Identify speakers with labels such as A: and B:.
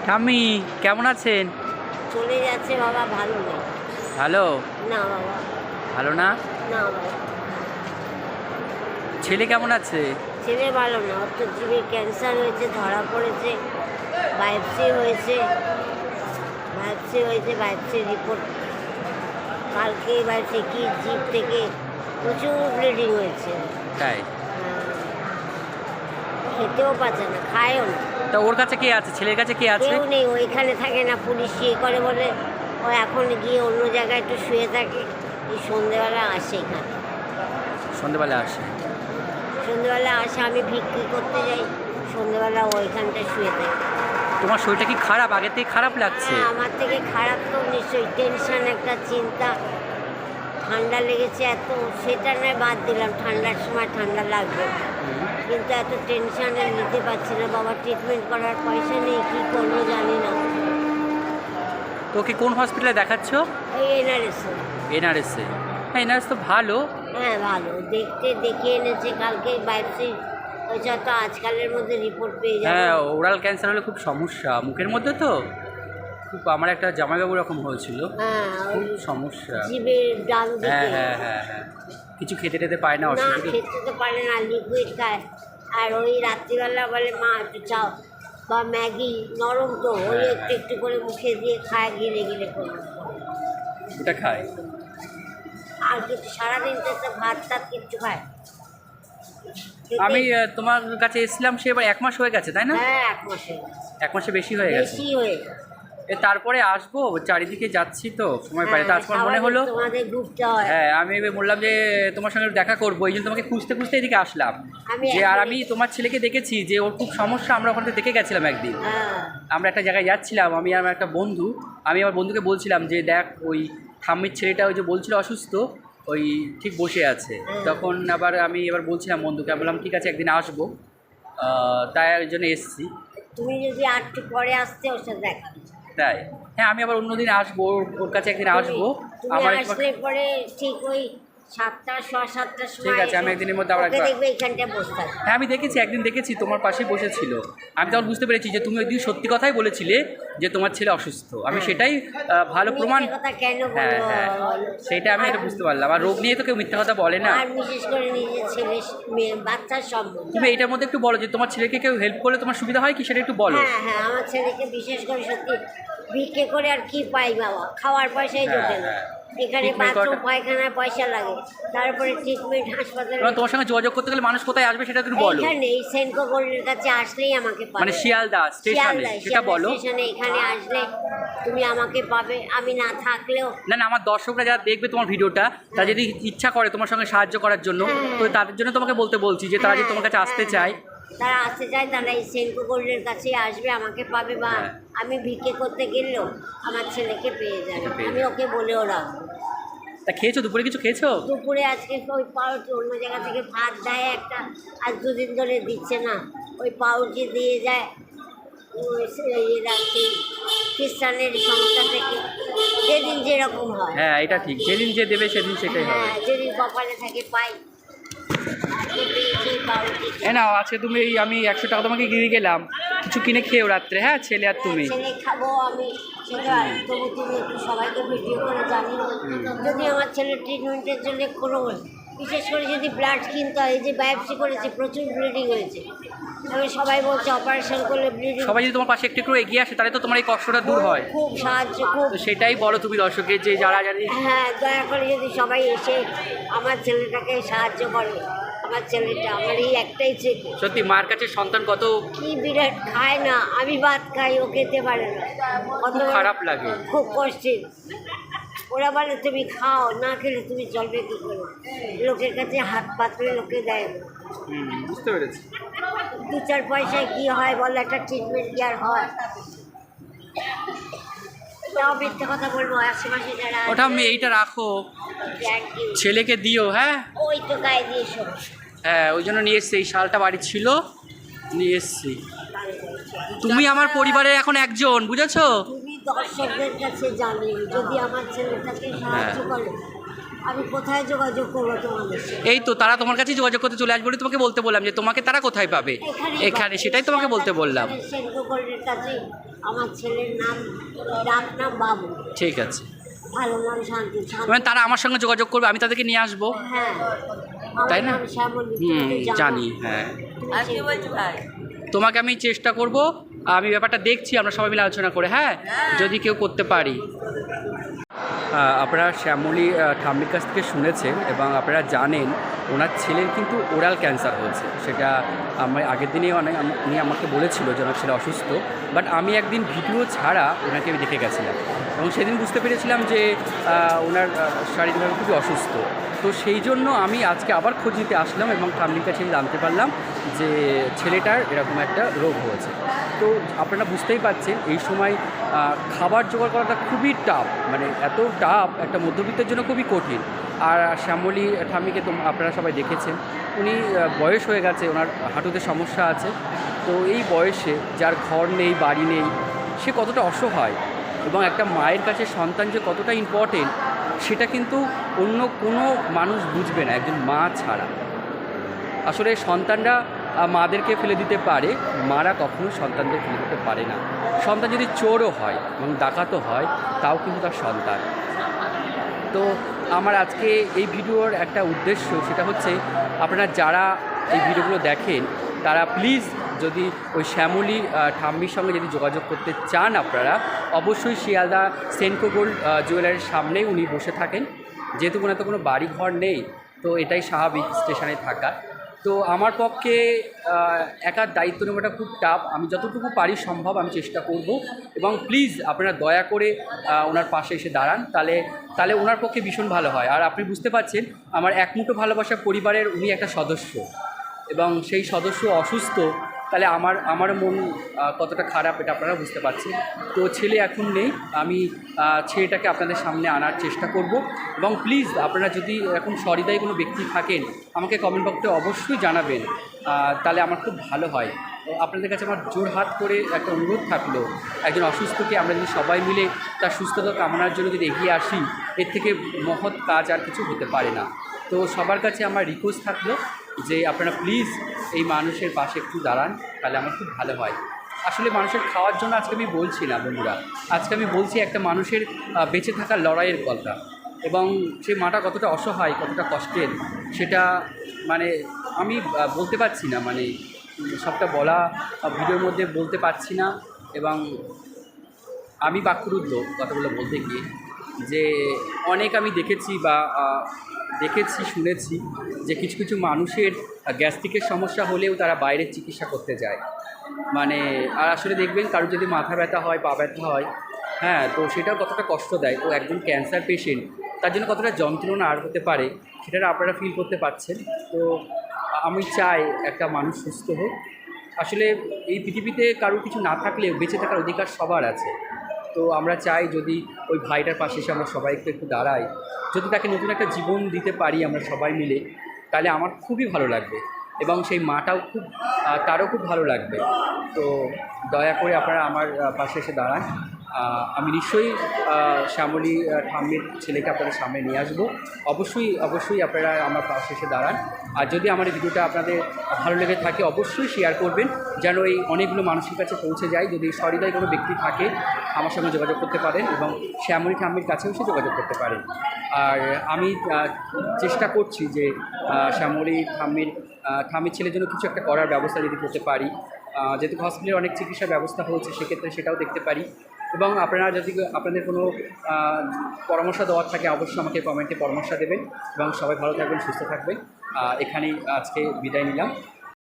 A: ঠাম্মি কেমন আছেন?
B: চলে যাচ্ছে বাবা, ভালো নেই।
A: ভালো
B: না বাবা,
A: ভালো না?
B: না বাবা,
A: ছেলে কেমন আছে?
B: ছেলে ভালো না। ওর তো জিভে ক্যান্সার হয়েছে, ধরা পড়েছে। বায়োপসি হয়েছে, বায়োপসি রিপোর্ট কালকে বায়োপসি কি জিভ থেকে প্রচুর ব্লিডিং হয়েছে।
A: তাই?
B: খেতেও পাচ্ছে না, খায়ও না।
A: তা ওর কাছে কে আছে? ছেলের কাছে কে আছে?
B: কেউ নেই, ওইখানে থাকে না, পুলিশ ইয়ে করে বলে ও এখন গিয়ে অন্য জায়গায় একটু শুয়ে থাকে। এই সন্ধেবেলা আসে এখানে,
A: সন্ধ্যেবেলা আসে।
B: সন্ধেবেলা আসে, আমি বিক্রি করতে যাই, সন্ধেবেলা ওইখানটায় শুয়ে থাকে।
A: তোমার শরীরটা কি খারাপ? আগের থেকে খারাপ লাগছে?
B: হ্যাঁ, আমার থেকে খারাপ তো নিশ্চয়ই। টেনশন, একটা চিন্তা, ঠান্ডা লেগেছে এত, সেটা নয় বাদ দিলাম, ঠান্ডার সময় ঠান্ডা লাগবে, কিন্তু এত টেনশনে নিতে পারছি না বাবা। ট্রিটমেন্ট করার পয়সা নেই, কী করবো জানি না।
A: তোকে কোন হসপিটালে দেখাচ্ছ?
B: এই এনআরএসে।
A: এনআরএসে? হ্যাঁ, এনআরএস তো ভালো।
B: হ্যাঁ ভালো, দেখিয়ে এনেছে কালকে বায়োপসি হয়েছে, তো আজকালের মধ্যে রিপোর্ট পেয়ে যাবে।
A: হ্যাঁ, ওরাল ক্যান্সার হলে খুব সমস্যা মুখের মধ্যে তো। খুব, আমার একটা জামাইবাবু রকম হয়েছিল,
B: হ্যাঁ,
A: খুব সমস্যা।
B: জিভের ডান
A: হ্যাঁ
B: দিকে।
A: হ্যাঁ হ্যাঁ হ্যাঁ, কিছু খেতে টেতে পায় না,
B: না,
A: অসুবিধা।
B: খেতে তো পারে না, লিকুইড খায়। আর ওই রাত্রিবেলা বলে মা একটু চাও বা ম্যাগি, নরম তো, ওই একটু একটু করে মুখে দিয়ে খায়, গিলে গিলে করে।
A: ওটা খায়।
B: আর কিছু সারাদিন তো একটা ভাত টাত কিচ্ছু খায়।
A: আমি তোমার কাছে এসেছিলাম, সে এবার 1 মাস হয়ে গেছে, তাই না?
B: হ্যাঁ, 1 মাসে
A: 1 মাসে বেশি হয়ে গেছে।
B: বেশি হয়ে গেছে।
A: তারপরে আসবো, চারিদিকে যাচ্ছি তো সময় পাই।
B: হ্যাঁ,
A: তারপর মনে হলো,
B: তোমাদের ঘুরতে হয়।
A: হ্যাঁ, আমি এবার বললাম যে তোমার সঙ্গে দেখা করবো, এই জন্য তোমাকে খুঁজতে খুঁজতে এদিকে আসলাম। যে আর আমি তোমার ছেলেকে দেখেছি যে ওর খুব সমস্যা, আমরা ওখানে দেখে গেছিলাম একদিন।
B: হ্যাঁ,
A: আমরা একটা জায়গায় যাচ্ছিলাম, আমি আর আমার একটা বন্ধু। আমি আমার বন্ধুকে বলছিলাম যে দেখ, ওই ঠাম্মির ছেলেটা ওই যে বলছিল অসুস্থ, ওই ঠিক বসে আছে। তখন আবার আমি এবার বলছিলাম বন্ধুকে, বললাম ঠিক আছে একদিন আসবো, তাই ওই জন্য এসছি।
B: তুমি যদি আরটু পরে আসতে, ওর সাথে দেখা।
A: তাই? হ্যাঁ, আমি আবার অন্যদিন আসবো, ওর কাছে একদিন আসবো।
B: তুমি
A: আমার
B: আসলে পরে ঠিক ওই 7টা, 7:15টার সময়।
A: ঠিক আছে, আমি একদিনের মধ্যে আবার
B: ওকে দেখবে এইখানটায় বসে থাকে।
A: হ্যাঁ, আমি দেখেছি, একদিন দেখেছি তোমার পাশেই বসেছিল। আমি তখন বুঝতে পেরেছি যে তুমি ওইদিন সত্যি কথাই বলেছিলে যে তোমার ছেলে অসুস্থ। আমি সেটাই ভালো প্রমাণ।
B: মিথ্যে কথা কেন
A: হ্যাঁ
B: বলবো?
A: হ্যাঁ, সেটা আমি এটা বুঝতে পারলাম। আর রোগ নিয়ে তো কেউ মিথ্যা কথা বলে না।
B: আর বিশেষ করে নিজের ছেলে মেয়ে বাচ্চার সম্বন্ধে।
A: তুমি এইটার মধ্যে একটু বলো যে তোমার ছেলেকে কেউ হেল্প করলে তোমার সুবিধা হয় কি, সেটা একটু বলো।
B: হ্যাঁ হ্যাঁ, আমার ছেলেকে বিশেষ করে সত্যি ভিক্ষে করে আর কি পাই বাবা, খাওয়ার পয়সাই জোটে না। এখানে
A: Treatment
B: বাথরুম
A: করাটা-
B: পায়খানার পয়সা লাগে, তারপরে ট্রিটমেন্ট হাসপাতালে।
A: এবার তোমার সঙ্গে যোগাযোগ করতে গেলে মানুষ কোথায় আসবে সেটা একটু বলো।
B: এখানে এই সেনকো গোল্ডের কাছে আসলেই আমাকে পাবে।
A: মানে শিয়ালদা স্টেশনে, সেটা বলো।
B: স্টেশনে এখানে আসলে তুমি আমাকে পাবে, আমি না থাকলেও।
A: না না, আমার দর্শকরা যারা দেখবে তোমার ভিডিওটা, তারা যদি ইচ্ছা করে তোমার সঙ্গে সাহায্য করার জন্য, তো তাদের জন্য তোমাকে বলছি যে তারা যদি তোমার কাছে আসতে চায়,
B: তারা আসতে চায়, তারা এই সেনকো গোল্ডের কাছেই আসবে, আমাকে পাবে। বা
A: হ্যাঁ।
B: আমি ভিক্ষে করতে গেলেও আমার ছেলেকে পেয়ে যাবে,
A: পেয়ে
B: আমি ওকে বলেও রাখবো।
A: তা খেয়েছো? দুপুরে কিছু খেয়েছো?
B: দুপুরে আজকে ওই পাউরুটি অন্য জায়গা থেকে ভাত দেয় একটা, আজ 2 দিন ধরে দিচ্ছে না, ওই পাউরুটি দিয়ে যায়। এরা সেই খ্রিস্টানের সংস্থা থেকে যেদিন যেরকম হয়।
A: হ্যাঁ, এটা ঠিক, যেদিন যে দেবে সেদিন সেটাই হবে।
B: হ্যাঁ, যেদিন কপালে থাকে পাই। আজকে পেয়েছি পাউরুটি।
A: না, আজকে তুমি আমি 100 টাকা তোমাকে দিয়ে গেলাম, কিছু কিনে খেয়েও রাত্রে। হ্যাঁ, ছেলে আর তুমি।
B: ছেলে খাবো আমি, সেটা তবু তুমি একটু সবাইকে ভিডিও করে জানিও। যদি আমার ছেলের ট্রিটমেন্টের জন্য কোনো, বিশেষ করে যদি ব্লাড কিনতে হয়, এই যে বায়োপসি করেছে, প্রচুর ব্লিডিং হয়েছে। আমি সবাই বলছে অপারেশন করলে ব্লিডিং।
A: সবাই যদি তোমার পাশে একটু একটু এগিয়ে আসে, তাহলে তো তোমার এই কষ্টটা দূর হয়।
B: খুব সাহায্য, খুব।
A: তো সেটাই বলো তুমি দর্শকের, যে যারা জানি।
B: হ্যাঁ, দয়া করে যদি সবাই এসে আমার ছেলেটাকে সাহায্য করে। আমার ছেলেটা, আমার এই একটাই ছেলে,
A: সত্যি মার কাছে সন্তান কত
B: কি বিরাট, খায় না, আমি ভাত খাই, ও খেতে পারে না, কত
A: খুব খারাপ লাগে।
B: খুব কষ্টের। ওরা বলে তুমি খাও, না খেলে তুমি চলবে কী করে? লোকের কাছে হাত পাতলে লোকে দেয় না।
A: বুঝতে পেরেছি।
B: 2-4 পয়সায় কী হয় বলো? একটা ট্রিটমেন্ট কি আর হয়? তাও মিথ্যে কথা বলবো, আশেপাশে যারা আছে।
A: ওটা আমি এইটা রাখো,
B: থ্যাংক ইউ।
A: ছেলেকে দিও। হ্যাঁ
B: ওই তো গায়ে দিয়েছো।
A: হ্যাঁ, ওই জন্য নিয়ে এসছি, এই শালটা বাড়ি ছিল, নিয়ে এসছি। তুমি আমার পরিবারের এখন একজন, বুঝেছো?
B: তুমি দর্শকদের কাছে জানিও, যদি আমার ছেলেটাকে সাহায্য করে, আমি কোথায় যোগাযোগ করবো তোমাদের সাথে?
A: এই তো তারা তোমার কাছে যোগাযোগ করতে চলে আসবে বলে তোমাকে বলতে বললাম যে তোমাকে তারা কোথায় পাবে। এখানে সেটাই তোমাকে বলতে বললাম।
B: সেনকো গোল্ডের কাছে আমার ছেলের নাম ডাক নাম বাবু,
A: ঠিক আছে,
B: ভালো নাম শান্তি।
A: মানে তারা আমার সঙ্গে যোগাযোগ করবে, আমি তাদেরকে নিয়ে আসবো,
B: হ্যাঁ,
A: তাই
B: আমার
A: না?
B: নাম শ্যামলী, তুমি তো জানো।
A: জানি, হ্যাঁ।
B: আর কি বলছো ভাই?
A: তোমাকে আমি চেষ্টা করব, আমি ব্যাপারটা দেখছি, আমরা সবাই মিলে আলোচনা করে, হ্যাঁ, যদি কেউ করতে পারি। আপনারা শ্যামলী ঠাম্মির কাছ থেকে শুনেছেন এবং আপনারা জানেন ওনার ছেলের কিন্তু ওরাল ক্যান্সার হয়েছে। সেটা আমার আগের দিনেই উনি আমাকে বলেছিল যে ওনার ছেলে অসুস্থ, বাট আমি একদিন ভিডিও ছাড়া ওনাকে আমি দেখে গেছিলাম এবং সেদিন বুঝতে পেরেছিলাম যে ওনার শারীরিকভাবে খুবই অসুস্থ। তো সেই জন্য আমি আজকে আবার খোঁজ নিতে আসলাম এবং ঠাম্মির কাছে জানতে পারলাম যে ছেলেটার এরকম একটা রোগ হয়েছে। তো আপনারা বুঝতেই পারছেন এই সময় খাবার জোগাড় করাটা খুবই টাফ, মানে এত টাফ একটা মধ্যবিত্তের জন্য খুবই কঠিন। আর শ্যামলী ঠাম্মিকে তো আপনারা সবাই দেখেছেন, উনি বয়স হয়ে গেছে, ওনার হাঁটুতে সমস্যা আছে। তো এই বয়সে যার ঘর নেই, বাড়ি নেই, সে কতটা অসহায় এবং একটা মায়ের কাছে সন্তান যে কতটা ইম্পর্টেন্ট সেটা কিন্তু অন্য কোনো মানুষ বুঝবে না একজন মা ছাড়া। আসলে সন্তানরা মাদেরকে ফেলে দিতে পারে, মারা কখনো সন্তানদের ফেলে দিতে পারে না। সন্তান যদি চোরও হয় এবং ডাকাতও হয় তাও কিন্তু তার সন্তান। তো আমার আজকে এই ভিডিওর একটা উদ্দেশ্য, সেটা হচ্ছে আপনারা যারা এই ভিডিওগুলো দেখেন তারা প্লিজ যদি ওই শ্যামলী ঠাম্মির সঙ্গে যদি যোগাযোগ করতে চান আপনারা অবশ্যই শিয়ালদা সেনকো গোল্ড জুয়েলারির সামনেই উনি বসে থাকেন। যেহেতু ওনার তো কোনো বাড়ি ঘর নেই, তো এটাই স্বাভাবিক স্টেশনে থাকা। তো আমার পক্ষে একার দায়িত্ব নেওয়াটা খুব টাফ, আমি যতটুকু পারি সম্ভব আমি চেষ্টা করব এবং প্লিজ আপনারা দয়া করে ওনার পাশে এসে দাঁড়ান, তাহলে ওনার পক্ষে ভীষণ ভালো হয়। আর আপনি বুঝতে পারছেন আমার এক মুঠো ভালোবাসা পরিবারের উনি একটা সদস্য এবং সেই সদস্য অসুস্থ, তাহলে আমার মন কতটা খারাপ এটা আপনারা বুঝতে পারছেন। তো ছেলে এখন নেই, আমি ছেলেটাকে আপনাদের সামনে আনার চেষ্টা করব এবং প্লিজ আপনারা যদি এরকম সহৃদয়ী কোনো ব্যক্তি থাকেন আমাকে কমেন্ট বক্সে অবশ্যই জানাবেন, তাহলে আমার খুব ভালো হয়। তো আপনাদের কাছে আমার জোরহাত করে একটা অনুরোধ থাকলো, একজন অসুস্থকে আমরা যদি সবাই মিলে তার সুস্থতা কামনার জন্য যদি এগিয়ে আসি, এর থেকে মহৎ কাজ আর কিছু হতে পারে না। তো সবার কাছে আমার রিকোয়েস্ট থাকলো যে আপনারা প্লিজ এই মানুষের পাশে একটু দাঁড়ান, তাহলে আমার খুব ভালো হয়। আসলে মানুষের খাওয়ার জন্য আজকে আমি বলছি না বন্ধুরা, আজকে আমি বলছি একটা মানুষের বেঁচে থাকার লড়াইয়ের কথা এবং সেই মাটা কতটা অসহায়, কতটা কষ্টের, সেটা মানে আমি বলতে পারছি না, মানে সবটা বলা ভিডিওর মধ্যে বলতে পারছি না। এবং আমি বাক্যরুদ্ধ কথাগুলো বলতে গিয়ে, যে অনেক আমি দেখেছি বা শুনেছি যে কিছু কিছু মানুষের গ্যাস্ট্রিকের সমস্যা হলেও তারা বাইরের চিকিৎসা করতে যায়, মানে আর আসলে দেখবেন কারোর যদি মাথা ব্যথা হয়, পা ব্যথা হয়, হ্যাঁ, তো সেটাও কতটা কষ্ট দেয়। তো একজন ক্যান্সার পেশেন্ট তার জন্য কতটা যন্ত্রণা আর হতে পারে সেটা আপনারা ফিল করতে পারছেন। তো আমি চাই একটা মানুষ সুস্থ হোক। আসলে এই পৃথিবীতে কারোর কিছু না থাকলেও বেঁচে থাকার অধিকার সবার আছে। তো আমরা চাই যদি ওই ভাইটার পাশে এসে আমরা সবাই একটু দাঁড়াই, যদি তাকে নতুন একটা জীবন দিতে পারি আমরা সবাই মিলে, তাহলে আমার খুবই ভালো লাগবে এবং সেই মাটাও তারও খুব ভালো লাগবে। তো দয়া করে আপনারা আমার পাশে এসে দাঁড়ান। আমি নিশ্চয়ই শ্যামলী ঠাম্মির ছেলেকে আপনাদের সামনে নিয়ে আসবো। অবশ্যই আপনারা আমার পাশে এসে দাঁড়ান। আর যদি আমার এই ভিডিওটা আপনাদের ভালো লেগে থাকে অবশ্যই শেয়ার করবেন, যেন এই অনেকগুলো মানুষের কাছে পৌঁছে যায়। যদি সহৃদয় কোনো ব্যক্তি থাকে আমার সঙ্গে যোগাযোগ করতে পারেন এবং শ্যামলী ঠাম্মির কাছেও সে যোগাযোগ করতে পারেন। আর আমি চেষ্টা করছি যে শ্যামলী ঠাম্মির ছেলের জন্য কিছু একটা করার ব্যবস্থা যদি করতে পারি, যেহেতু হসপিটালে অনেক চিকিৎসার ব্যবস্থা হয়েছে সেক্ষেত্রে সেটাও দেখতে পারি। এবং আপনারা যদি আপনাদের কোনো পরামর্শ দেওয়ার থাকে অবশ্যই আমাকে কমেন্টে পরামর্শ দেবেন এবং সবাই ভালো থাকবেন, সুস্থ থাকবেন। এখানেই আজকে বিদায় নিলাম।